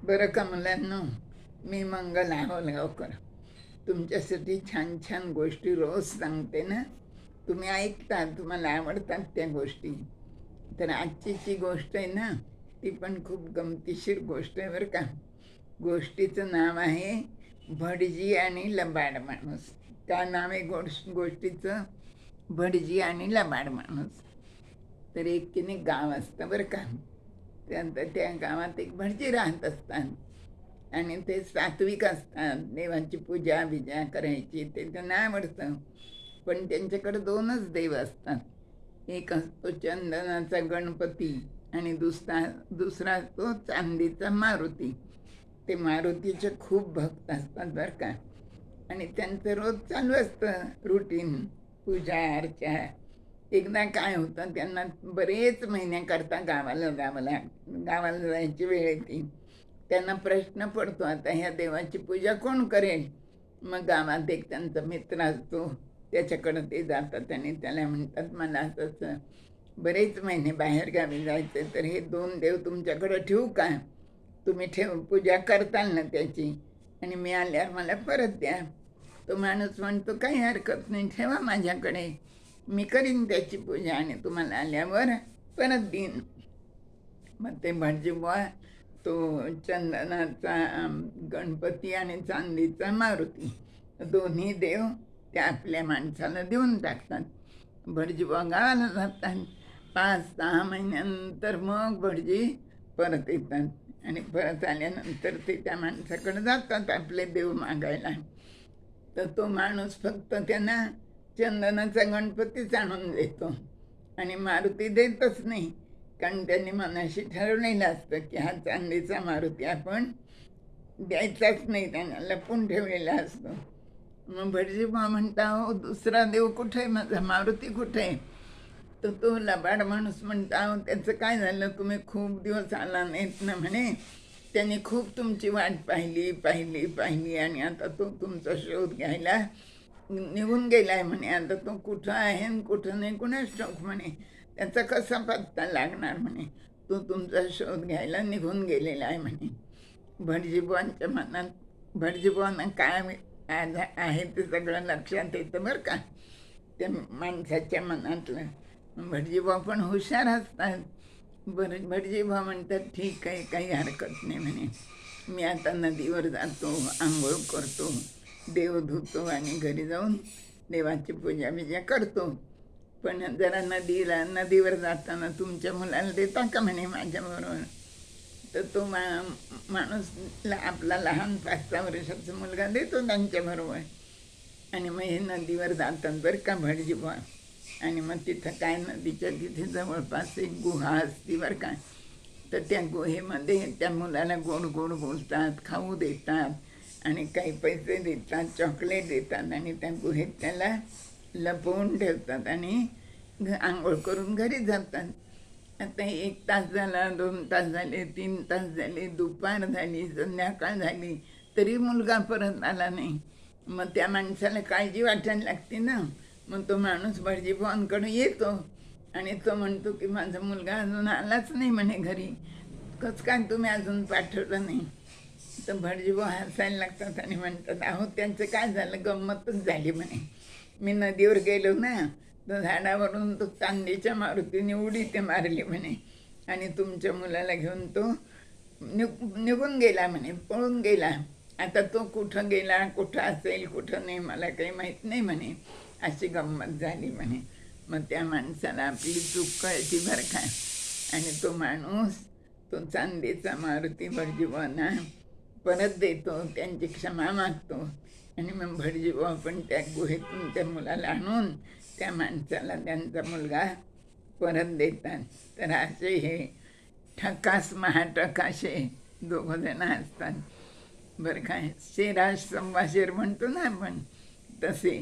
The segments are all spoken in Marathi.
बरं का मुलांनो, मी मंगला होलगावकर. तुमच्यासाठी छान छान गोष्टी रोज सांगते ना. तुम्ही ऐकता, तुम्हाला आवडतात त्या गोष्टी. तर आजची जी गोष्ट आहे ना, ती पण खूप गमतीशीर गोष्ट आहे बरं का. गोष्टीचं नाव आहे भटजी आणि लबाड माणूस. काय नाव आहे गोष्टीचं? भटजी आणि लबाड माणूस. तर एक की गाव असतं बरं का. त्यानंतर त्या गावात एक भटजी राहत असतात आणि ते सात्विक असतात. देवाची पूजा बिजा करायची ते त्यांना आवडतं. पण त्यांच्याकडे दोनच देव असतात. एक असतो चंदनाचा गणपती आणि दुसरा असतो चांदीचा मारुती. ते मारुतीचे खूप भक्त असतात बरं का. आणि त्यांचं रोज चालू असतं रुटीन, पूजा अर्चा. एकदा काय होतं, त्यांना बरेच महिन्याकरता गावाला जायची वेळ येते. त्यांना प्रश्न पडतो, आता ह्या देवाची पूजा कोण करेल? मग गावात एक त्यांचा मित्र असतो, त्याच्याकडं ते जातात आणि त्याला म्हणतात, मला असं बरेच महिने बाहेर गावी जायचे, तर हे दोन देव तुमच्याकडं ठेवू का? तुम्ही पूजा करताल ना त्याची, आणि मी आल्यावर मला परत द्या. तो माणूस म्हणतो, काही हरकत नाही, ठेवा माझ्याकडे, मी करीन त्याची पूजा आणि तुम्हाला आल्यावर परत देईन. मग ते भटजीबुवा तो चंदनाचा गणपती आणि चांदीचा मारुती दोन्ही देव त्या आपल्या माणसाला देऊन टाकतात. भटजीबुवा गावाला जातात. 5-6 महिन्यानंतर मग भटजी परत येतात आणि परत आल्यानंतर ते त्या माणसाकडे जातात आपले देव मागायला. तर तो माणूस फक्त त्यांना चंदनाचा गणपतीच आणून देतो आणि मारुती देतच नाही. कारण त्यांनी मनाशी ठरवलेलं असतं की हा चांदीचा मारुती आपण द्यायचाच नाही, त्यांना लपून ठेवलेला असतो. मग भटजीबा म्हणता, हो दुसरा देव कुठे, माझा मारुती कुठे? तर तो लबाड माणूस म्हणता, त्याचं काय झालं, तुम्ही खूप दिवस आला नाहीत ना म्हणे. त्याने खूप तुमची वाट पाहिली पाहिली पाहिली आणि आता तो तुमचा शोध घ्यायला निघून गेलाय म्हणे. आता तो कुठं आहे आणि कुठं नाही कुणाच ठाऊक म्हणे. त्याचा कसा पत्ता लागणार म्हणे. तो तुमचा शोध घ्यायला निघून गेलेला आहे म्हणे. भटजीबुवांच्या मनात, भटजीबुवांना काय आहे ते सगळं लक्षात येतं बरं का, त्या माणसाच्या मनातलं. भटजीबुवा पण हुशार असतात. भटजीबुवा म्हणतात, ठीक आहे, काही हरकत नाही म्हणे. मी आता नदीवर जातो, आंघोळ करतो, देव धुतो आणि घरी जाऊन देवाची पूजा बिजा करतो. पण जरा नदीवर जाताना तुमच्या मुलाला देता का म्हणे माझ्याबरोबर? तर तो माणूस आपला लहान 5-6 वर्षाचा मुलगा देतो त्यांच्याबरोबर. आणि मग हे नदीवर जातात बरं का भटजीबुवा. आणि मग तिथं काय, नदीच्या तिथे जवळपास एक गुहा असती बरं का. तर त्या गुहेमध्ये त्या मुलाला गोड गोड बोलतात, खाऊ देतात आणि काही पैसे देतात, चॉकलेट देतात आणि त्या गुहेत त्याला लपवून ठेवतात आणि आंघोळ करून घरी जातात. आता 1 तास झाला, 2 तास झाले, 3 तास झाले, दुपार झाली, संध्याकाळ झाली, तरी मुलगा परत आला नाही. मग त्या माणसाला काळजी वाटायला लागते ना. मग तो माणूस भटजीबुवांकडे येतो आणि तो म्हणतो की माझा मुलगा अजून आलाच नाही म्हणे घरी, कसं काय तुम्ही अजून पाठवलं नाही? तर भटजीबुवा हसायला लागतात आणि म्हणतात, अहो त्यांचं काय झालं, गंमतच झाली म्हणे. मी नदीवर गेलो ना, तर झाडावरून तो चांदीच्या मारुतीने उडी ते मारली म्हणे आणि तुमच्या मुलाला घेऊन तो निघून गेला म्हणे, पळून गेला. आता तो कुठं गेला, कुठं असेल कुठं नाही मला काही माहीत नाही म्हणे. अशी गंमत झाली म्हणे. मग त्या माणसाला आपली चूक कळती बरं का. आणि तो माणूस तो चांदीचा मारुती भटजीबुवांना परत देतो, त्यांची क्षमा मागतो आणि मग भटजीबुवा पण त्या गुहेतून त्या मुलाला आणून त्या माणसाला त्यांचा मुलगा परत देतात. तर असे हे ठकास महाठकाशे दोघंजणं असतात बरं काय. शेराज संभाषेर म्हणतो ना आपण, तसे.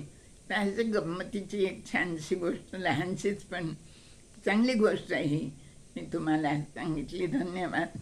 तर अशी गंमतीची एक छानशी गोष्ट, लहानशीच पण चांगली गोष्ट आहे ही, मी तुम्हाला सांगितली. धन्यवाद.